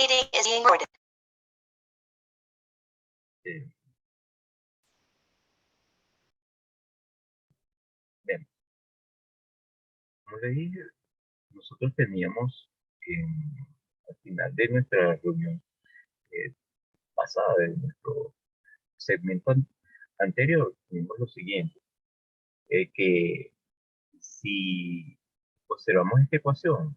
Meeting is being recorded. Bien, como les dije, nosotros teníamos al final de nuestra reunión pasada, de nuestro segmento anterior, tuvimos lo siguiente, que si observamos esta ecuación,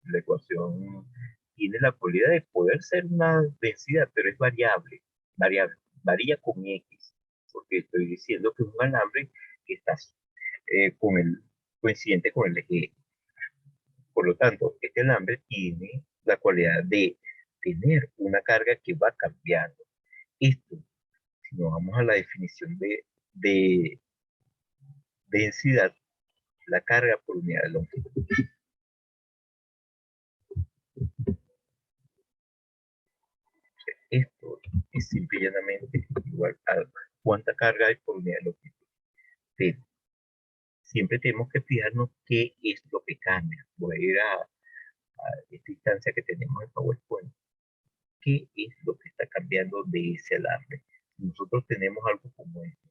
la ecuación tiene la cualidad de poder ser una densidad, pero es variable, varía con X, porque estoy diciendo que es un alambre que está coincidente con el eje X. Por lo tanto, este alambre tiene la cualidad de tener una carga que va cambiando. Esto, si nos vamos a la definición de densidad, la carga por unidad de longitud. Esto es simple y llanamente igual a cuánta carga hay por unidad de longitud. Pero siempre tenemos que fijarnos qué es lo que cambia. Voy a ir a esta instancia que tenemos en PowerPoint. ¿Qué es lo que está cambiando de ese alambre? Nosotros tenemos algo como esto.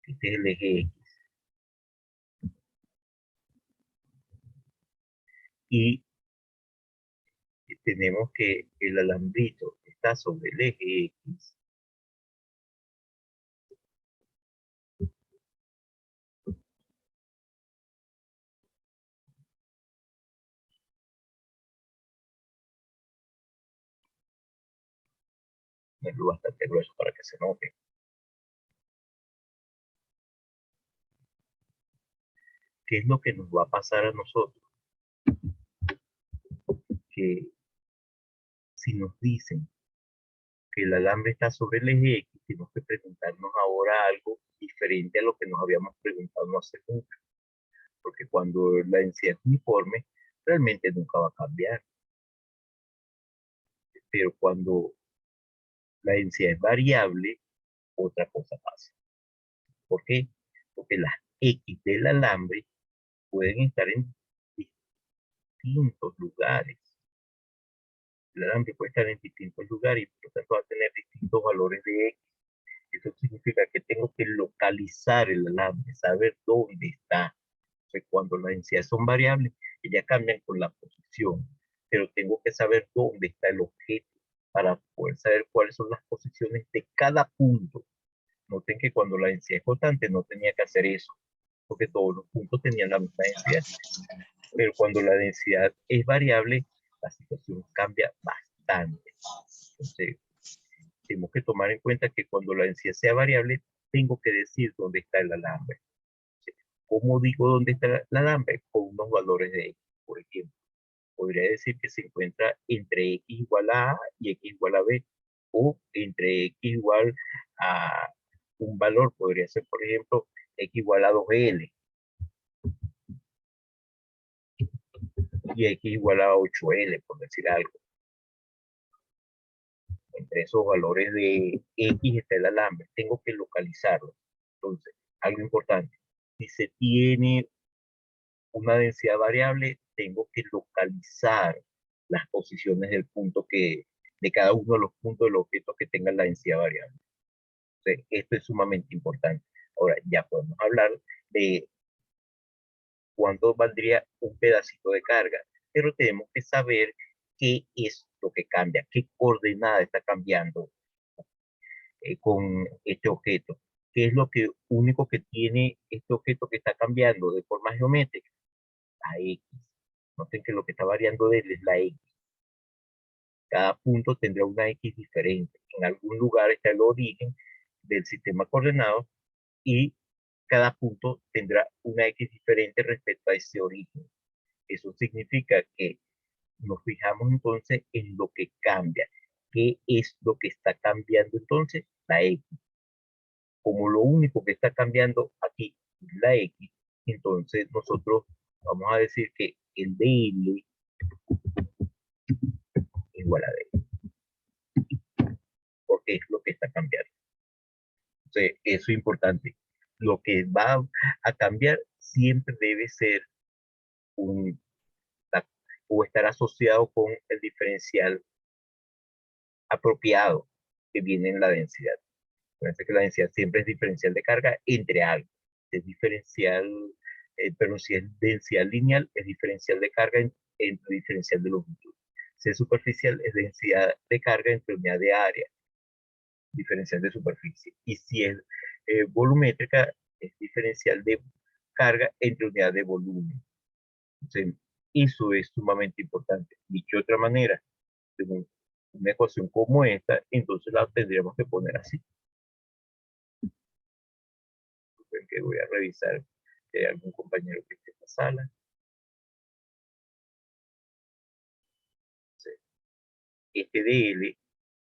Este es el eje X. Y tenemos que el alambrito está sobre el eje X. Es bastante grueso para que se note. ¿Qué es lo que nos va a pasar a nosotros? Que si nos dicen que el alambre está sobre el eje X, tenemos que preguntarnos ahora algo diferente a lo que nos habíamos preguntado no hace mucho. Porque cuando la densidad es uniforme, realmente nunca va a cambiar. Pero cuando la densidad es variable, otra cosa pasa. ¿Por qué? Porque las X del alambre pueden estar en distintos lugares. El alambre puede estar en distintos lugares y por lo tanto va a tener distintos valores de X. Eso significa que tengo que localizar el alambre, saber dónde está. Entonces, cuando las densidades son variables, ellas cambian con la posición, pero tengo que saber dónde está el objeto para poder saber cuáles son las posiciones de cada punto. Noten que cuando la densidad es constante no tenía que hacer eso, porque todos los puntos tenían la misma densidad. Pero cuando la densidad es variable, la situación cambia bastante. Entonces, tenemos que tomar en cuenta que cuando la densidad sea variable, tengo que decir dónde está el alambre. ¿Cómo digo dónde está el alambre? Con unos valores de X, por ejemplo. Podría decir que se encuentra entre X igual a A y X igual a B, o entre X igual a un valor, podría ser, por ejemplo, X igual a 2L, y X igual a 8L, por decir algo. Entre esos valores de X está el alambre. Tengo que localizarlo. Entonces, algo importante. Si se tiene una densidad variable, tengo que localizar las posiciones del punto de cada uno de los puntos del objeto que tengan la densidad variable. Entonces, esto es sumamente importante. Ahora, ya podemos hablar de cuánto valdría un pedacito de carga, pero tenemos que saber qué es lo que cambia, qué coordenada está cambiando con este objeto. ¿Qué es lo único que tiene este objeto que está cambiando de forma geométrica? La X. Noten que lo que está variando de él es la X. Cada punto tendrá una X diferente. En algún lugar está el origen del sistema coordenado y cada punto tendrá una X diferente respecto a ese origen. Eso significa que nos fijamos entonces en lo que cambia. ¿Qué es lo que está cambiando entonces? La X. Como lo único que está cambiando aquí es la X, entonces nosotros vamos a decir que el DL igual a D, porque es lo que está cambiando. Entonces, eso es importante. Lo que va a cambiar siempre debe ser o estar asociado con el diferencial apropiado que viene en la densidad. Parece que la densidad siempre es diferencial de carga entre algo. Es diferencial, pero si es densidad lineal, es diferencial de carga entre diferencial de longitud. Si es superficial, es densidad de carga entre unidad de área, diferencial de superficie. Y si es volumétrica, es diferencial de carga entre unidad de volumen. Entonces, eso es sumamente importante. Dicho de otra manera, según una ecuación como esta, entonces la tendríamos que poner así. Que voy a revisar algún compañero que esté en la sala. Este DL,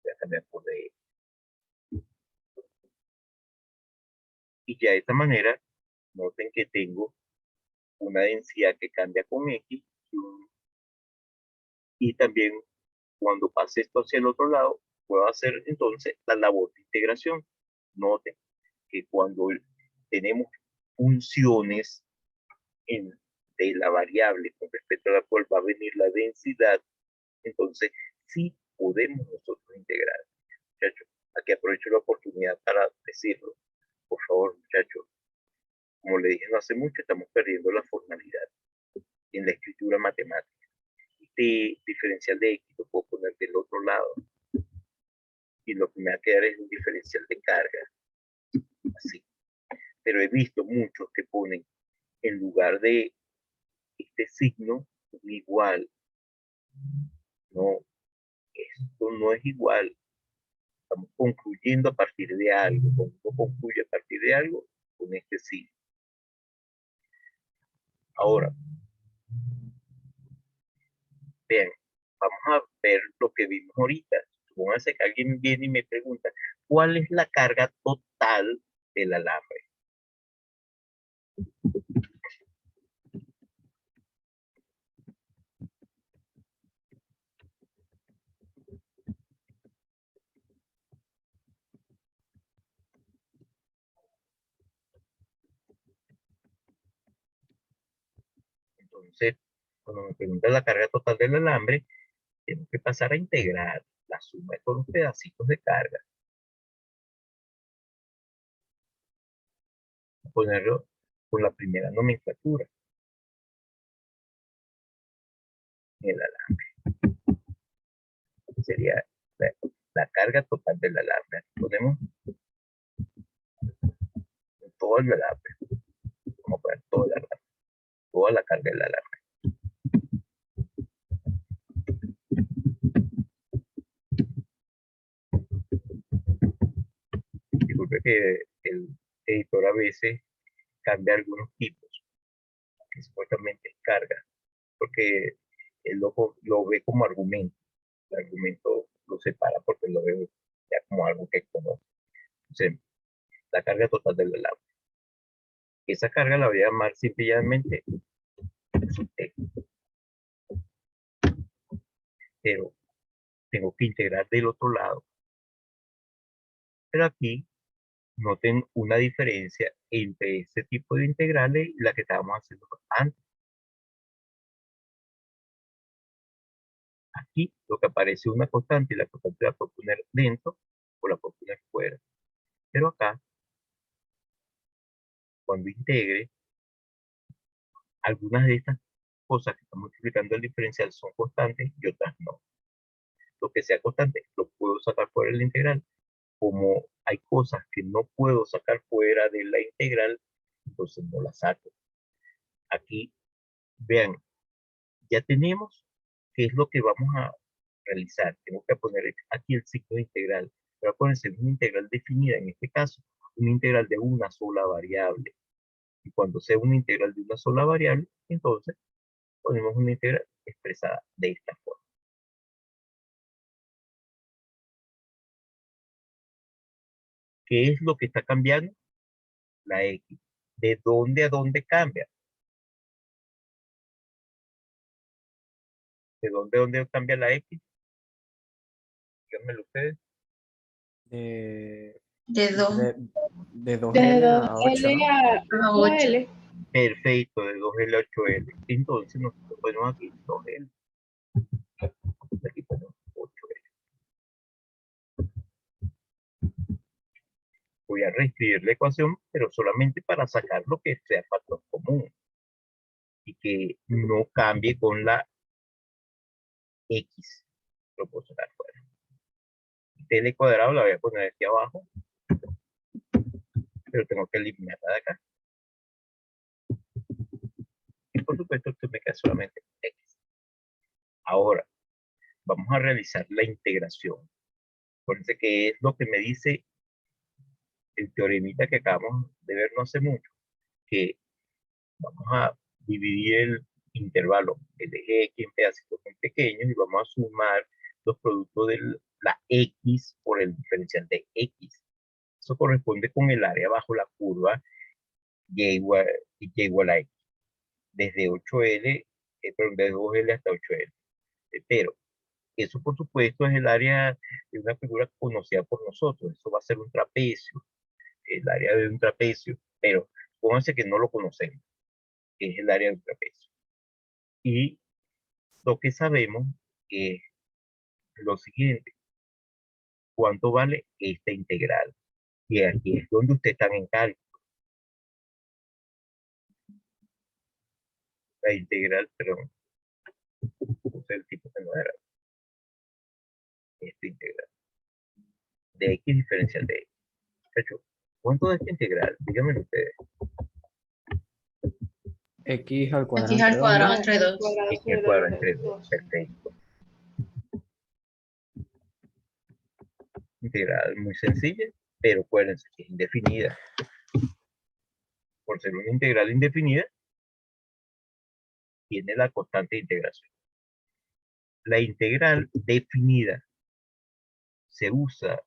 voy a cambiar por DL. Y ya de esta manera, noten que tengo una densidad que cambia con X y también cuando pase esto hacia el otro lado, puedo hacer entonces la labor de integración. Noten que cuando tenemos funciones de la variable con respecto a la cual va a venir la densidad, entonces sí podemos nosotros integrar. Muchachos, aquí aprovecho la oportunidad para decirlo. Por favor, muchachos, como le dije no hace mucho, estamos perdiendo la formalidad en la escritura matemática. Este diferencial de X lo puedo poner del otro lado y lo que me va a quedar es un diferencial de carga. Así. Pero he visto muchos que ponen en lugar de este signo un igual. No, esto no es igual. Estamos concluyendo a partir de algo. Cuando uno concluye a partir de algo, con este signo. Ahora, vean, vamos a ver lo que vimos ahorita. Supóngase que alguien viene y me pregunta, ¿cuál es la carga total del alambre? Entonces, cuando me preguntan la carga total del alambre, tengo que pasar a integrar la suma de todos los pedacitos de carga. Ponerlo con la primera nomenclatura en el alambre. Sería la carga total del alambre. Ponemos todo el alambre. Vamos a poner todo el alambre. Toda la carga del alambre. Disculpe que el editor a veces cambia algunos tipos, que supuestamente es carga, porque él lo ve como argumento. El argumento lo separa porque lo ve ya como algo que conoce. Entonces, la carga total del alambre. Esa carga la voy a llamar simplemente T. Pero tengo que integrar del otro lado. Pero aquí noten una diferencia entre este tipo de integrales y la que estábamos haciendo antes. Aquí lo que aparece es una constante y la constante la puedo poner dentro o la puedo poner fuera. Pero acá, cuando integre, algunas de estas cosas que estamos multiplicando el diferencial son constantes y otras no. Lo que sea constante lo puedo sacar fuera de la integral. Como hay cosas que no puedo sacar fuera de la integral, entonces no las saco. Aquí, vean, ya tenemos qué es lo que vamos a realizar. Tengo que poner aquí el signo de integral. Pero acuérdense, una integral definida, en este caso, una integral de una sola variable. Y cuando sea una integral de una sola variable, entonces ponemos una integral expresada de esta forma. ¿Qué es lo que está cambiando? La X. ¿De dónde a dónde cambia? ¿De dónde a dónde cambia la X? Díganmelo ustedes. De, De 2 de, de 2L De a 8, 2L ¿no? a a 8. 8L. Perfecto, de 2L a 8L. Entonces nosotros ponemos aquí 2L. Aquí ponemos 8L. Voy a reescribir la ecuación, pero solamente para sacar lo que sea factor común y que no cambie con la X proporcional. Bueno, L cuadrado la voy a poner aquí abajo, pero tengo que eliminarla de acá. Y por supuesto esto me queda solamente X. Ahora, vamos a realizar la integración. Acuérdense que es lo que me dice el teoremita que acabamos de ver no hace mucho, que vamos a dividir el intervalo, el eje X en pedacitos muy pequeños y vamos a sumar los productos de la X por el diferencial de X. Eso corresponde con el área bajo la curva y igual a X. Desde 8L, perdón, de 2L hasta 8L. Pero eso, por supuesto, es el área de una figura conocida por nosotros. Eso va a ser un trapecio, el área de un trapecio. Pero pónganse que no lo conocemos, que es el área de un trapecio. Y lo que sabemos es lo siguiente. ¿Cuánto vale esta integral? Y aquí es donde ustedes están en cálculo. La integral, perdón, puse el tipo que no era. Esta integral de X diferencial de X. ¿Cuánto es esta integral? Díganme ustedes. X al cuadrado X al entre 2, cuadrado ¿no? entre 2. X al cuadrado entre 2. Perfecto. Integral muy sencilla, pero acuérdense que es indefinida. Por ser una integral indefinida, tiene la constante de integración. La integral definida se usa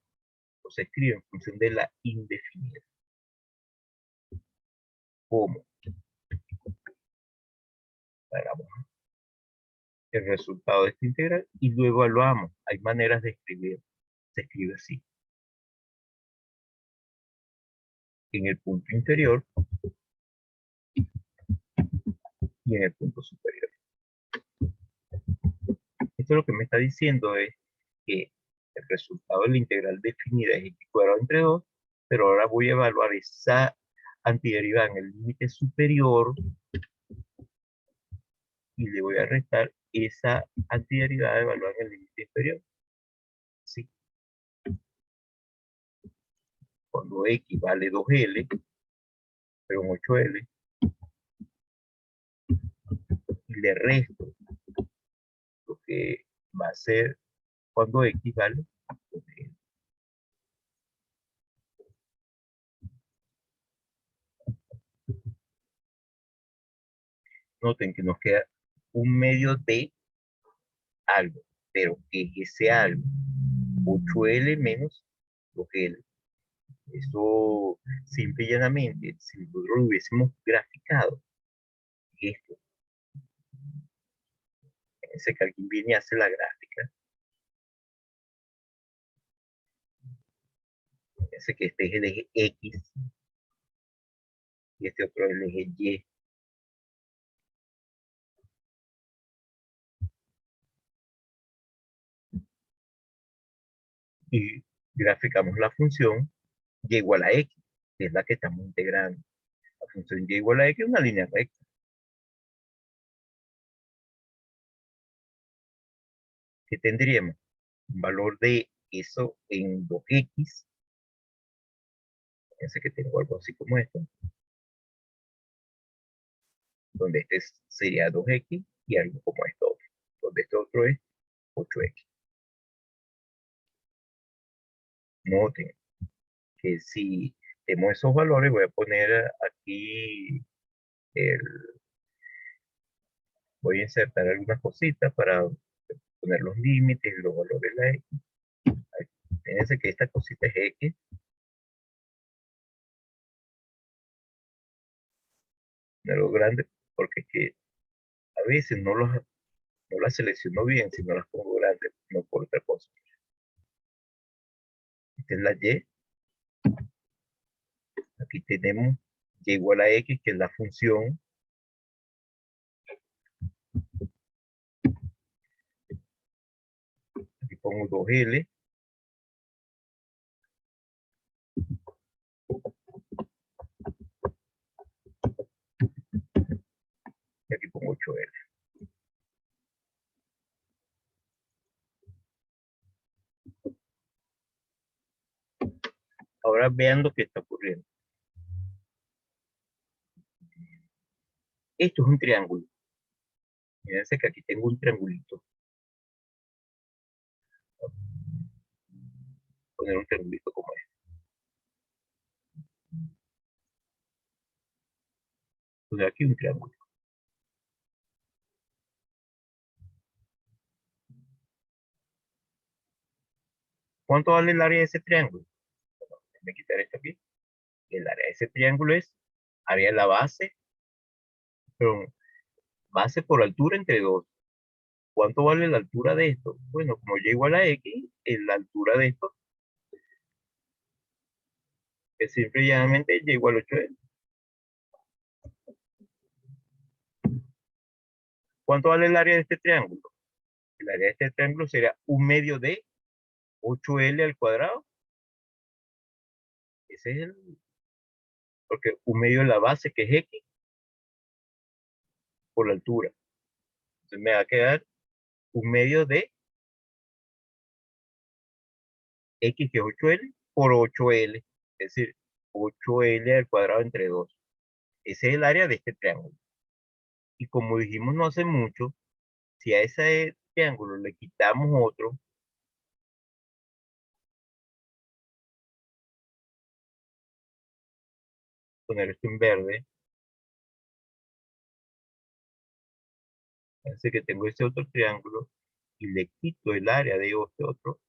o se escribe en función de la indefinida. ¿Cómo? Hagamos el resultado de esta integral y luego evaluamos. Hay maneras de escribir. Se escribe así. En el punto inferior y en el punto superior. Esto lo que me está diciendo es que el resultado de la integral definida es x cuadrado entre 2, pero ahora voy a evaluar esa antiderivada en el límite superior y le voy a restar esa antiderivada evaluada en el límite inferior. ¿Sí? Cuando x vale 2L, pero 8L, y le resto lo que va a ser cuando x vale 2L. Noten que nos queda un medio de algo, pero que es ese algo, 8L menos 2L. Eso, simple y llanamente, si nosotros lo hubiésemos graficado, esto, ese que alguien viene y hace la gráfica, ese que este es el eje X y este otro es el eje Y. Y graficamos la función y igual a X, que es la que estamos integrando. La función y igual a X es una línea recta. ¿Qué tendríamos? Un valor de eso en 2X. Fíjense que tengo algo así como esto. Donde este sería 2X y algo como esto otro. Donde este otro es 8X. Noten que si tenemos esos valores, voy a poner aquí voy a insertar algunas cositas para poner los límites y los valores de la X. Fíjense que esta cosita es X. Algo grande, porque es que a veces no las selecciono bien si no las pongo grandes, no por otra cosa. Esta es la Y. Aquí tenemos Y igual a X, que es la función. pongo 2L. Y aquí pongo 8L. Ahora vean lo que está ocurriendo. Esto es un triángulo. Fíjense que aquí tengo un triangulito. Poner un triangulito como este. Poner aquí un triángulo. ¿Cuánto vale el área de ese triángulo? Bueno, déjame quitar esto aquí. El área de ese triángulo es área de la base, pero base por altura entre 2. ¿Cuánto vale la altura de esto? Bueno, como y igual a x, la altura de esto es simple y llanamente y igual a 8L. ¿Cuánto vale el área de este triángulo? El área de este triángulo será 1/2 de 8L al cuadrado. Ese es porque 1/2 de la base, que es x, por la altura. Entonces me va a quedar 1/2 de x, que es 8L, por 8L. Es decir, 8L al cuadrado entre 2. Ese es el área de este triángulo. Y como dijimos no hace mucho, si a ese triángulo le quitamos otro, poner esto en verde, hace que tengo ese otro triángulo y le quito el área de este otro.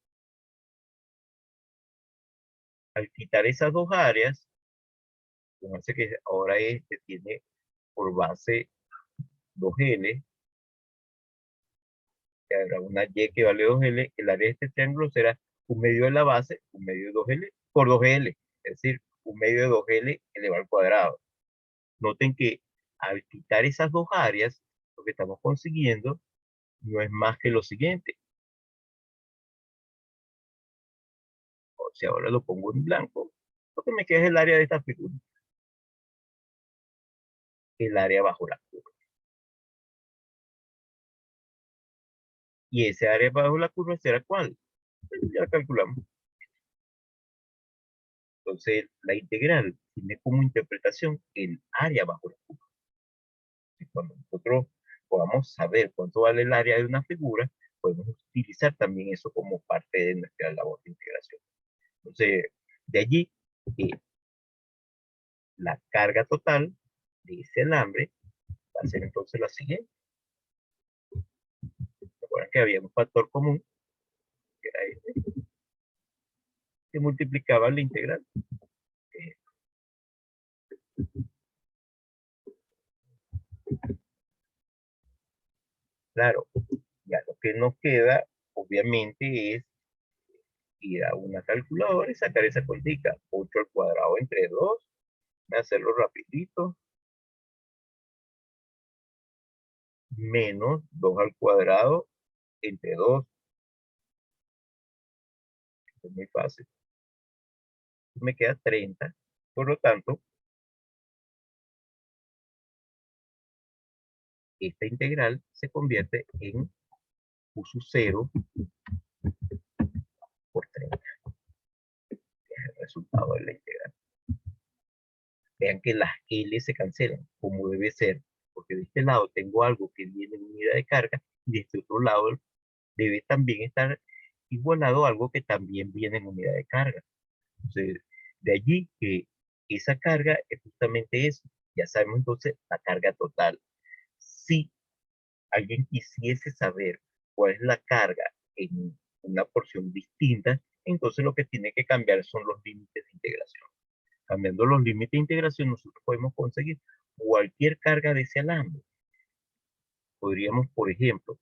Al quitar esas dos áreas, hace que ahora este tiene por base 2L, que habrá una Y que vale 2L, el área de este triángulo será 1/2 de la base, 1/2 de 2L, por 2L, es decir, 1/2 de 2L elevado al cuadrado. Noten que al quitar esas dos áreas, lo que estamos consiguiendo no es más que lo siguiente. O sea, ahora lo pongo en blanco, lo que me queda es el área de esta figura, el área bajo la curva. Y ese área bajo la curva será ¿cuál? Pues ya calculamos. Entonces, la integral tiene como interpretación el área bajo la curva. Y cuando nosotros podamos saber cuánto vale el área de una figura, podemos utilizar también eso como parte de nuestra labor de integración. Entonces, de allí, la carga total de ese alambre va a ser entonces la siguiente. Recuerden que había un factor común, que era este, que multiplicaba la integral. Claro, ya lo que nos queda, obviamente, es ir a una calculadora y sacar esa cuentica. 8 al cuadrado entre 2. Voy a hacerlo rapidito. Menos 2 al cuadrado entre 2. Es muy fácil. Me queda 30. Por lo tanto, esta integral se convierte en u sub 0 por 30. Que es el resultado de la integral. Vean que las L se cancelan, como debe ser, porque de este lado tengo algo que viene en unidad de carga, y de este otro lado debe también estar igualado a algo que también viene en unidad de carga. Entonces, de allí que esa carga es justamente eso. Ya sabemos entonces la carga total. Si alguien quisiese saber cuál es la carga en una porción distinta, entonces lo que tiene que cambiar son los límites de integración. Cambiando los límites de integración, nosotros podemos conseguir cualquier carga de ese alambre. Podríamos, por ejemplo,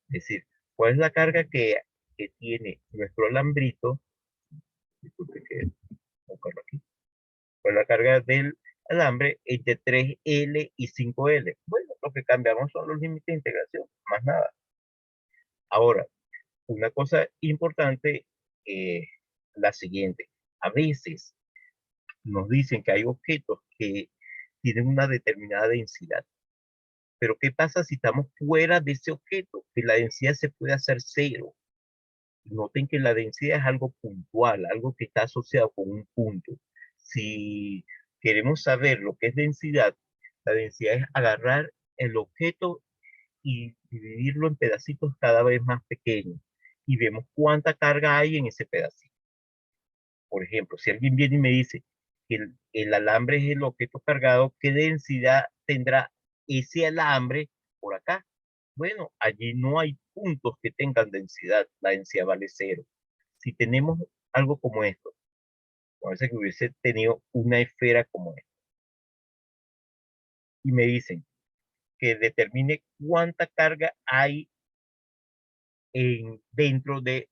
decir, ¿cuál es la carga que tiene nuestro alambrito? Disculpe que buscarlo aquí. ¿Cuál es la carga del alambre entre 3L y 5L? Bueno, lo que cambiamos son los límites de integración, más nada. Ahora, una cosa importante es la siguiente. A veces nos dicen que hay objetos que tienen una determinada densidad. Pero ¿qué pasa si estamos fuera de ese objeto? Que la densidad se puede hacer cero. Noten que la densidad es algo puntual, algo que está asociado con un punto. Si queremos saber lo que es densidad, la densidad es agarrar el objeto y dividirlo en pedacitos cada vez más pequeños. Y vemos cuánta carga hay en ese pedacito. Por ejemplo, si alguien viene y me dice que el alambre es el objeto cargado, ¿qué densidad tendrá ese alambre por acá? Bueno, allí no hay puntos que tengan densidad, la densidad vale cero. Si tenemos algo como esto, parece que hubiese tenido una esfera como esta, y me dicen que determine cuánta carga hay dentro de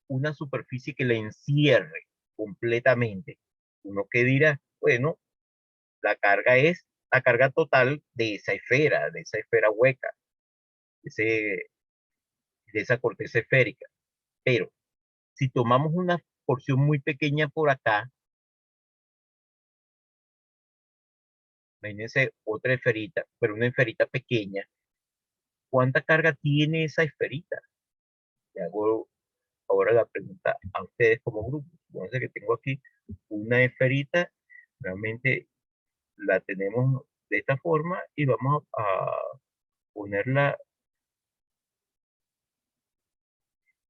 una superficie que la encierre completamente. Uno que dirá, bueno, la carga es la carga total de esa esfera hueca, ese, de esa corteza esférica. Pero si tomamos una porción muy pequeña por acá, imagínense otra esferita, pero una esferita pequeña, ¿cuánta carga tiene esa esferita? Le hago ahora la pregunta a ustedes como grupo. Supongo que tengo aquí una esferita, realmente la tenemos de esta forma y vamos a ponerla,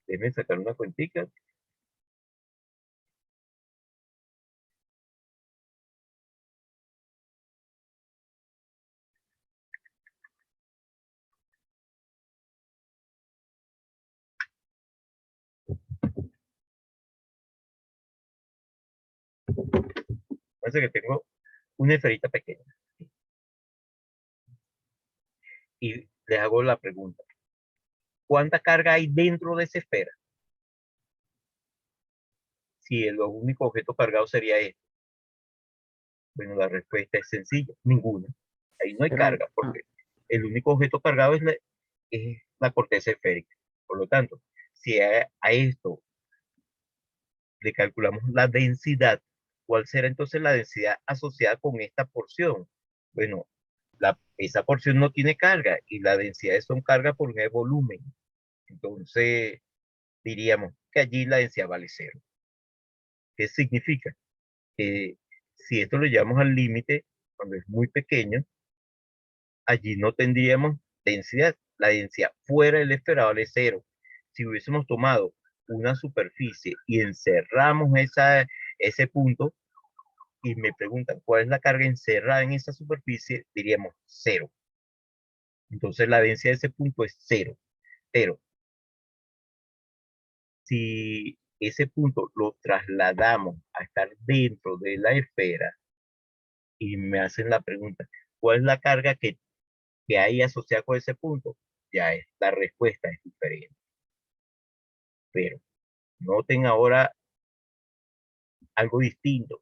déjenme sacar una cuentica. Parece que tengo una esferita pequeña y les hago la pregunta. ¿Cuánta carga hay dentro de esa esfera? Si el único objeto cargado sería este. Bueno, la respuesta es sencilla, ninguna. Ahí no hay Pero, carga porque el único objeto cargado es la corteza esférica. Por lo tanto, si a esto le calculamos la densidad, ¿cuál será entonces la densidad asociada con esta porción? Bueno, esa porción no tiene carga y las densidades son carga por un volumen. Entonces, diríamos que allí la densidad vale cero. ¿Qué significa? Que si esto lo llevamos al límite, cuando es muy pequeño, allí no tendríamos densidad. La densidad fuera del esfera vale cero. Si hubiésemos tomado una superficie y encerramos ese punto y me preguntan cuál es la carga encerrada en esa superficie, diríamos cero. Entonces la densidad de ese punto es cero. Pero si ese punto lo trasladamos a estar dentro de la esfera y me hacen la pregunta, ¿cuál es la carga que hay asociada con ese punto? Ya es, la respuesta es diferente. Pero noten ahora algo distinto.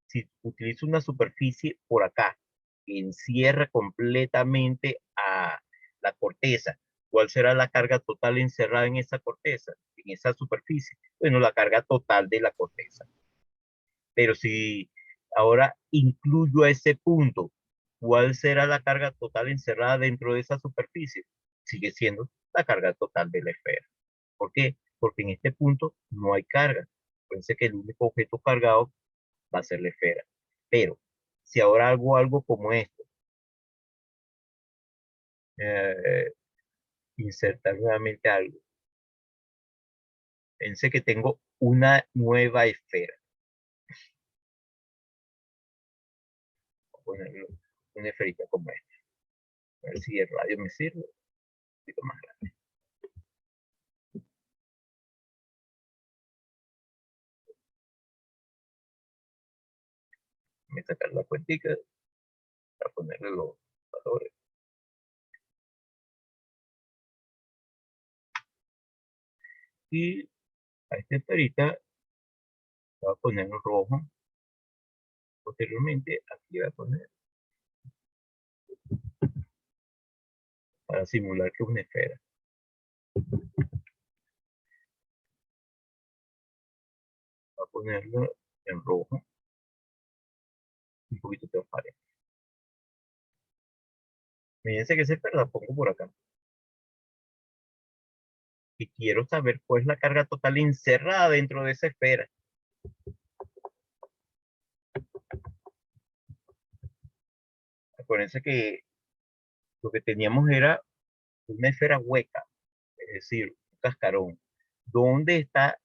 Si utilizo una superficie por acá que encierra completamente a la corteza, ¿cuál será la carga total encerrada en esa corteza, en esa superficie? Bueno, la carga total de la corteza. Pero si ahora incluyo a ese punto, ¿cuál será la carga total encerrada dentro de esa superficie? Sigue siendo la carga total de la esfera. ¿Por qué? Porque en este punto no hay carga. Pensé que el único objeto cargado va a ser la esfera. Pero si ahora hago algo como esto, eh, insertar nuevamente algo, pensé que tengo una nueva esfera. Voy a ponerlo una esferita como esta. A ver si el radio me sirve. Un poquito más grande. Voy a sacar la cuentica para ponerle los valores. Y a esta esferita voy a poner un rojo. Posteriormente aquí voy a poner para simular que es una esfera. ponerlo en rojo, un poquito transparente. Fíjense que esa esfera la pongo por acá. Y quiero saber cuál es la carga total encerrada dentro de esa esfera. Acuérdense que lo que teníamos era una esfera hueca, es decir, un cascarón. ¿Dónde está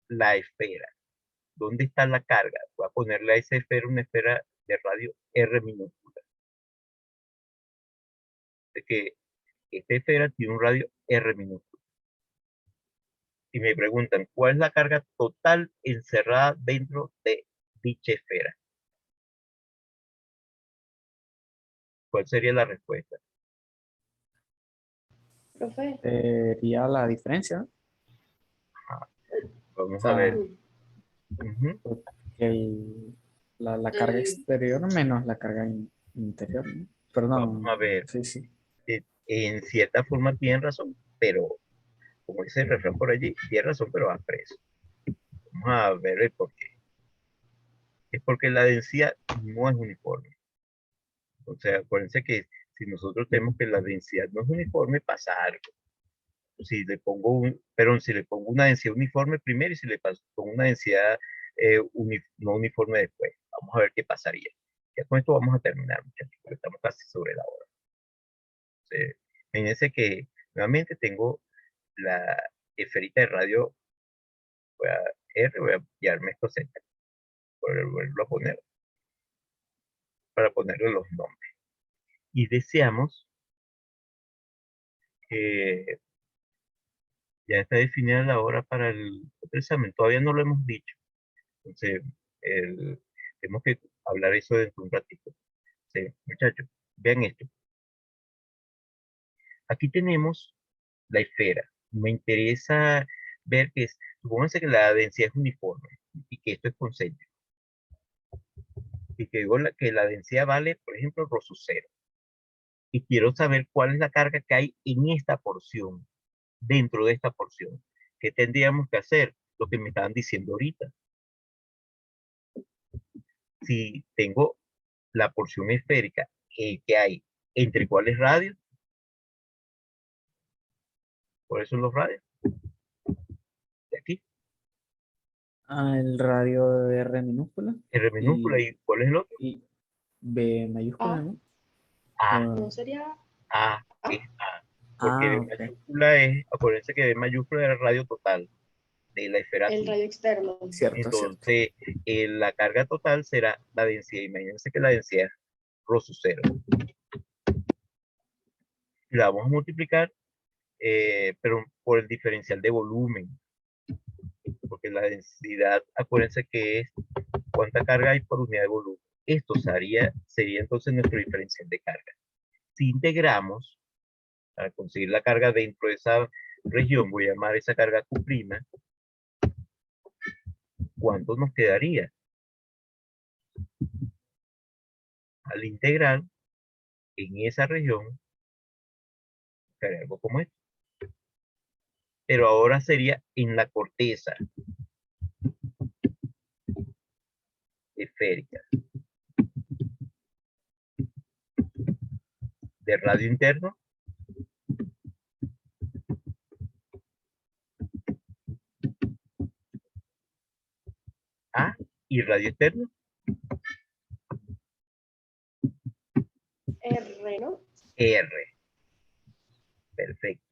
la esfera? ¿Dónde está la carga? Voy a ponerle a esa esfera una esfera de radio R minúscula. De que esta esfera tiene un radio R minúscula. Y me preguntan, ¿cuál es la carga total encerrada dentro de dicha esfera? ¿Cuál sería la respuesta? Profe. Sería la diferencia, ¿no? O Vamos a sea, ver. Ujú. la carga exterior menos la carga interior, ¿no? Vamos a Perdón, ver. sí, sí. En cierta forma tienen razón, pero como dice el refrán por allí, tiene razón, pero va preso. Vamos a ver el por qué. Es porque la densidad no es uniforme. O sea, acuérdense que si nosotros tenemos que la densidad no es uniforme, pasa algo. Si le pongo si le pongo una densidad uniforme primero y si le pongo una densidad no uniforme después, vamos a ver qué pasaría. Ya con esto vamos a terminar, muchachos, porque estamos casi sobre la hora. Fíjense que nuevamente tengo la esferita de radio, voy a pillarme esto cerca, volverlo a poner, para ponerle los nombres. Y deseamos que ya está definida la hora para el otro examen, todavía no lo hemos dicho. Entonces, tenemos que hablar eso dentro de un ratito. Sí, muchachos, vean esto. Aquí tenemos la esfera. Me interesa ver que supónganse que la densidad es uniforme y que esto es concéntrico. Y que digo que la densidad vale, por ejemplo, rho sub 0. Y quiero saber cuál es la carga que hay en esta porción, dentro de esta porción. ¿Qué tendríamos que hacer? Lo que me estaban diciendo ahorita. Si tengo la porción esférica que hay entre cuáles radios, por eso los radios, de aquí, Ah, el radio de R minúscula R minúscula, y, ¿y cuál es el otro? y B mayúscula, A. ¿no? A, No sería A, A. es A, porque B Ok. mayúscula es, acuérdense que B mayúscula es el radio total de la esfera El azul. radio externo. Cierto, cierto. Entonces, la carga total será la densidad. Imagínense que la densidad es rho sub 0. La vamos a multiplicar, pero por el diferencial de volumen. Porque la densidad, acuérdense que es cuánta carga hay por unidad de volumen. Esto sería entonces nuestro diferencial de carga. Si integramos, para conseguir la carga dentro de esa región, voy a llamar esa carga Q', ¿cuánto nos quedaría? Al integrar en esa región, quedaría algo como esto. Pero ahora sería en la corteza esférica de radio interno A y radio externo R, ¿no? R. Perfecto.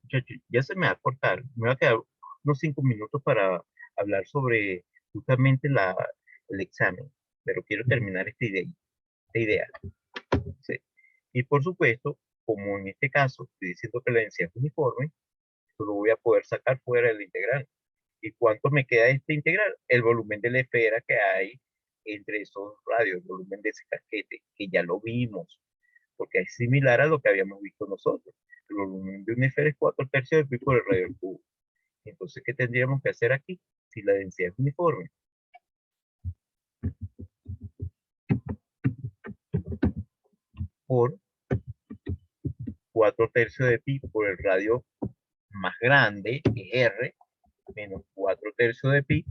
Muchachos, ya se me va a cortar. Me va a quedar unos 5 minutos para hablar sobre justamente el examen, pero quiero terminar esta idea. ¿Sí? Y por supuesto, como en este caso estoy diciendo que la densidad es uniforme, esto lo voy a poder sacar fuera del integral. ¿Y cuánto me queda este integral? El volumen de la esfera que hay entre esos radios, el volumen de ese casquete, que ya lo vimos, porque es similar a lo que habíamos visto nosotros. El volumen de una esfera es 4/3 del pi por el radio del cubo. Entonces, ¿qué tendríamos que hacer aquí? Si la densidad es uniforme. Por 4/3 de pi por el radio más grande, que es R, menos 4/3 de pi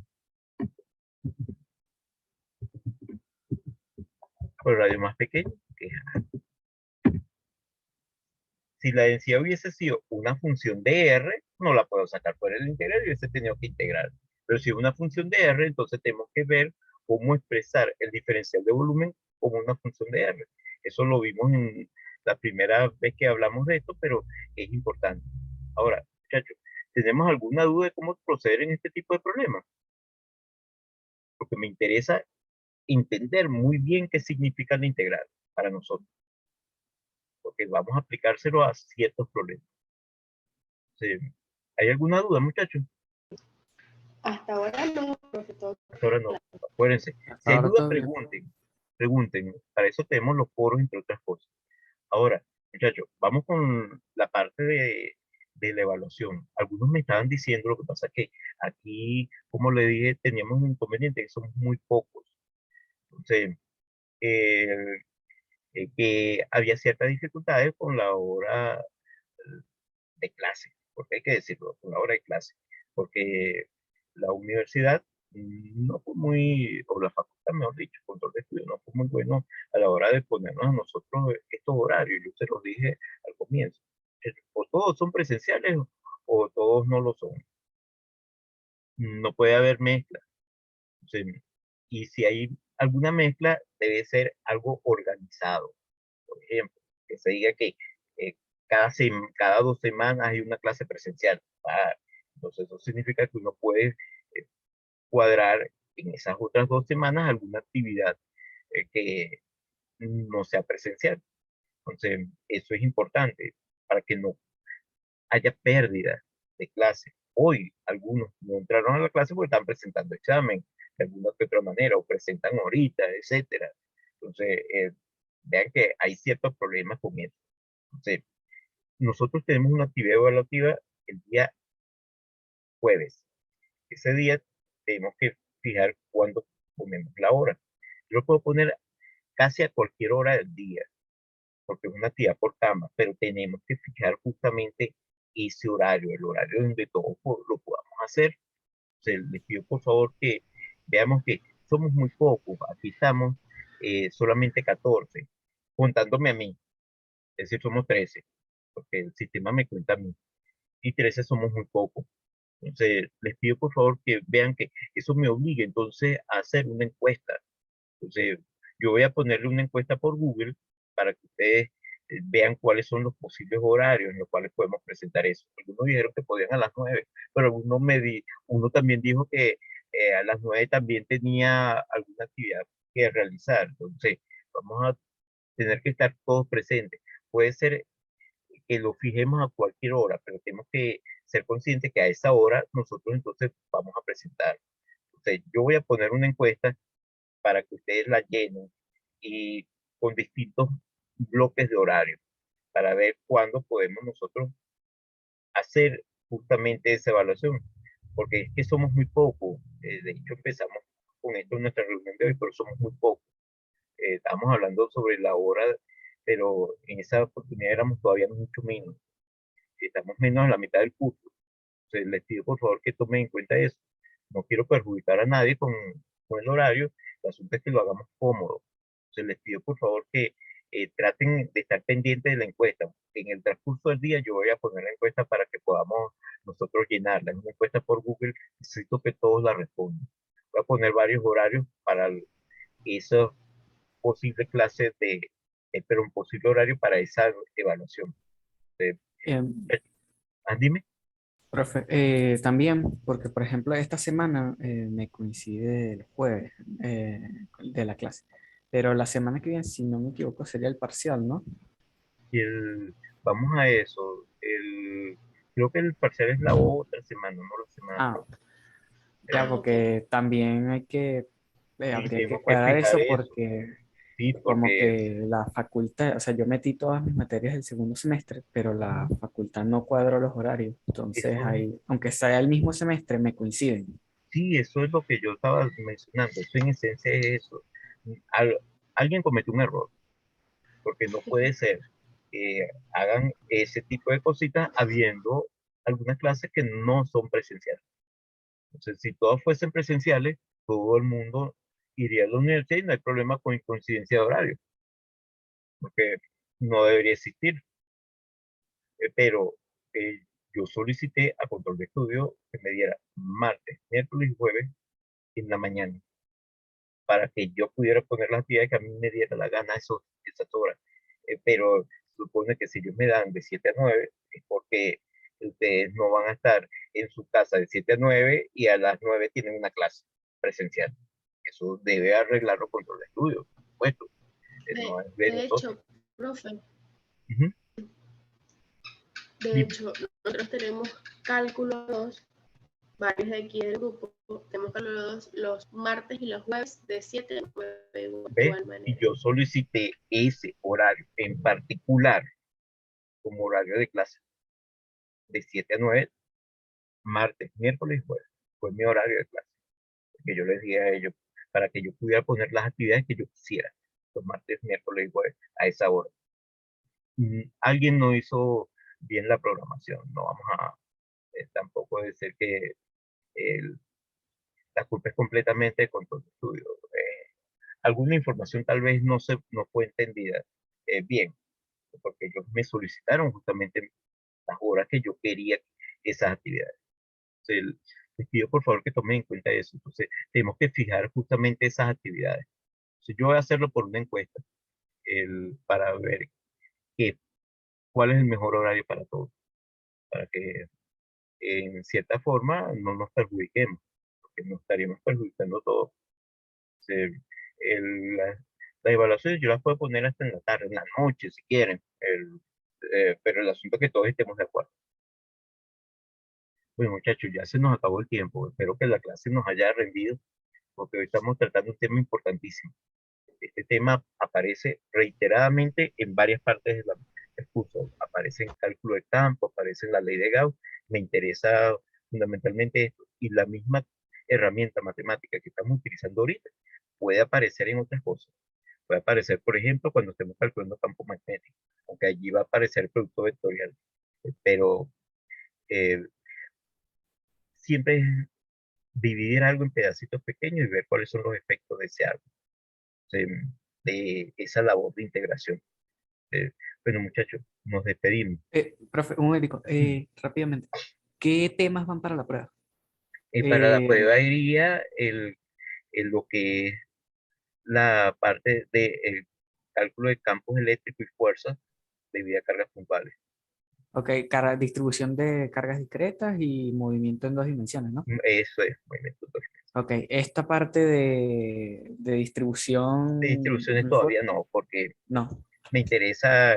por el radio más pequeño, que es A. Si la densidad hubiese sido una función de R, no la puedo sacar por el integral y hubiese tenido que integrar. Pero si es una función de R, entonces tenemos que ver cómo expresar el diferencial de volumen como una función de R. Eso lo vimos en la primera vez que hablamos de esto, pero es importante. Ahora, muchachos, ¿tenemos alguna duda de cómo proceder en este tipo de problemas? Porque me interesa entender muy bien qué significa la integral para nosotros, porque vamos a aplicárselo a ciertos problemas. Sí. ¿Hay alguna duda, muchachos? Hasta ahora no, profesor. Hasta ahora no. Acuérdense, si Hasta hay ahora dudas, todo bien. pregunten. Para eso tenemos los foros, entre otras cosas. Ahora, muchachos, vamos con la parte de la evaluación. Algunos me estaban diciendo, lo que pasa es que aquí, como le dije, teníamos un inconveniente, que somos muy pocos. Entonces, eh, que había ciertas dificultades con la hora de clase, porque hay que decirlo, con la hora de clase, porque la universidad no fue muy, o la facultad, mejor dicho, control de estudio, no fue muy bueno a la hora de ponernos a nosotros estos horarios. Yo se los dije al comienzo. O todos son presenciales o todos no lo son. No puede haber mezcla. Entonces, y si hay alguna mezcla, debe ser algo organizado. Por ejemplo, que se diga que eh, cada 2 semanas hay una clase presencial. Entonces, eso significa que uno puede eh, cuadrar en esas otras 2 semanas alguna actividad que no sea presencial. Entonces, eso es importante para que no haya pérdida de clase. Hoy algunos no entraron a la clase porque están presentando examen de alguna que otra manera o presentan ahorita, etcétera. Entonces, vean que hay ciertos problemas con eso. Entonces, nosotros tenemos una actividad evaluativa el día jueves. Ese día tenemos que fijar cuándo ponemos la hora. Yo lo puedo poner casi a cualquier hora del día, porque es una actividad por cama, pero tenemos que fijar justamente ese horario, el horario donde todos lo podamos hacer. Entonces, les pido por favor que veamos que somos muy pocos. Aquí estamos solamente 14, contándome a mí, es decir, somos 13, porque el sistema me cuenta a mí, y 13 somos muy pocos. Entonces, les pido por favor que vean que eso me obliga entonces a hacer una encuesta. Entonces, yo voy a ponerle una encuesta por Google para que ustedes vean cuáles son los posibles horarios en los cuales podemos presentar eso. Algunos dijeron que podían a las 9, pero uno también dijo que a las 9 también tenía alguna actividad que realizar. Entonces, vamos a tener que estar todos presentes. Puede ser que lo fijemos a cualquier hora, pero tenemos que ser conscientes que a esa hora nosotros entonces vamos a presentar. Entonces, yo voy a poner una encuesta para que ustedes la llenen y con distintos bloques de horario para ver cuándo podemos nosotros hacer justamente esa evaluación, porque es que somos muy pocos. De hecho, empezamos con esto en nuestra reunión de hoy, pero somos muy pocos. Estamos hablando sobre la hora, pero en esa oportunidad éramos todavía mucho menos. Estamos menos a la mitad del curso. Entonces, les pido por favor que tomen en cuenta eso. No quiero perjudicar a nadie con el horario, el asunto es que lo hagamos cómodo. Entonces, les pido por favor que traten de estar pendientes de la encuesta. En el transcurso del día yo voy a poner la encuesta para que podamos nosotros llenarla. Es una encuesta por Google, necesito que todos la respondan. Voy a poner varios horarios para esa posible clase pero un posible horario para esa evaluación. Eh, Em, Dime. Profe, también, porque por ejemplo esta semana me coincide el jueves de la clase, pero la semana que viene, si no me equivoco, sería el parcial, ¿no? Y vamos a eso. Creo que el parcial es la otra semana, no la semana Ah, próxima. ya, Ah, ok. porque también Sí, habría que tenemos que cuadrar fijar eso eso. porque Sí, como porque que la facultad, o sea, yo metí todas mis materias del segundo semestre, pero la facultad no cuadró los horarios, entonces eso, ahí, aunque sea el mismo semestre, me coinciden. sí, eso es lo que yo estaba mencionando. Eso en esencia es eso. Al- Alguien cometió un error, porque no puede ser que hagan ese tipo de cositas habiendo algunas clases que no son presenciales. Entonces, si todas fuesen presenciales, todo el mundo iría a la universidad y no hay problema con coincidencia de horario, porque no debería existir. Pero yo solicité a control de estudio que me diera martes, miércoles y jueves en la mañana para que yo pudiera poner las actividades que a mí me diera la gana esas horas. Pero supone que si ellos me dan de 7 a 9 es porque ustedes no van a estar en su casa de 7 a 9 y a las 9 tienen una clase presencial. Eso debe arreglarlo control de estudio, por supuesto. No es de De nosotros. hecho, profe, Ujú. de hecho, nosotros tenemos cálculo 2, varios de aquí del grupo, tenemos cálculo 2 los martes y los jueves de 7 a 9 de ¿Ves? igual Y manera. yo solicité ese horario en particular como horario de clase de 7 a 9, martes, miércoles y jueves. Fue mi horario de clase, que yo les dije a ellos para que yo pudiera poner las actividades que yo quisiera, los martes, miércoles y jueves, a esa hora. Alguien no hizo bien la programación, no vamos a tampoco decir que el, la culpa es completamente de control de estudio. Alguna información tal vez no fue entendida bien, porque ellos me solicitaron justamente las horas que yo quería esas actividades. Entonces, les pido por favor que tomen en cuenta eso. Entonces, tenemos que fijar justamente esas actividades. Entonces, yo voy a hacerlo por una encuesta para ver qué, cuál es el mejor horario para todos, para que en cierta forma no nos perjudiquemos, porque nos estaríamos perjudicando todos. Entonces, la evaluación yo las puedo poner hasta en la tarde, en la noche, si quieren, pero el asunto es que todos estemos de acuerdo. Bueno, muchachos, ya se nos acabó el tiempo. Espero que la clase nos haya rendido, porque hoy estamos tratando un tema importantísimo. Este tema aparece reiteradamente en varias partes del curso. Aparece en cálculo de campo, aparece en la ley de Gauss. Me interesa fundamentalmente esto. Y la misma herramienta matemática que estamos utilizando ahorita puede aparecer en otras cosas. Puede aparecer, por ejemplo, cuando estemos calculando campo magnético, aunque allí va a aparecer el producto vectorial. Pero eh, siempre es dividir algo en pedacitos pequeños y ver cuáles son los efectos de ese árbol, de esa labor de integración. Bueno, muchachos, nos despedimos. Profe, un médico, rápidamente. ¿Qué temas van para la prueba? Para la Eh, prueba iría lo que es la parte del cálculo de campos eléctricos y fuerzas debido a cargas puntuales. ok, distribución de cargas discretas y movimiento en dos dimensiones, ¿no? Eso es movimiento torsional. Ok, esta parte de De distribución distribuciones de todavía no, porque no. me interesa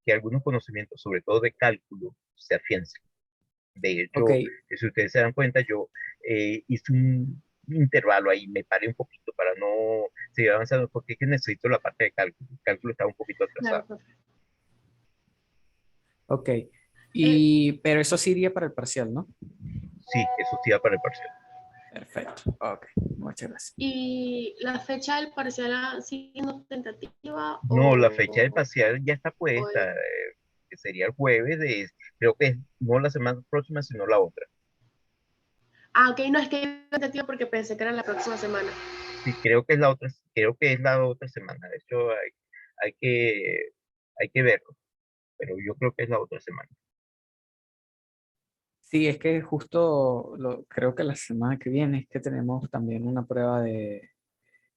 que algunos conocimientos, sobre todo de cálculo, se afiancen. De Ok, hecho, si ustedes se dan cuenta, yo hice un intervalo ahí, me paré un poquito para no seguir avanzando, porque es que necesito la parte de cálculo. El cálculo estaba un poquito Claro, atrasado. profe. ok. Eh, Pero eso sí iría para el parcial, ¿no? Sí, eso sí va para el parcial. Perfecto. Ok, muchas gracias. ¿Y la fecha del parcial sigue siendo tentativa No, la fecha del parcial ya está o puesta, que sería el jueves creo que no la semana próxima, sino la otra. ok, no es que es tentativa porque pensé que era la próxima semana. Sí, creo que es la otra semana. De hecho, hay que, hay que verlo, pero yo creo que es la otra semana. Sí, es que justo creo que la semana que viene es que tenemos también una prueba de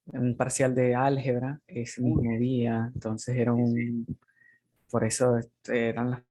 un parcial de álgebra ese Uy, mismo día, entonces era sí, sí. por eso eran las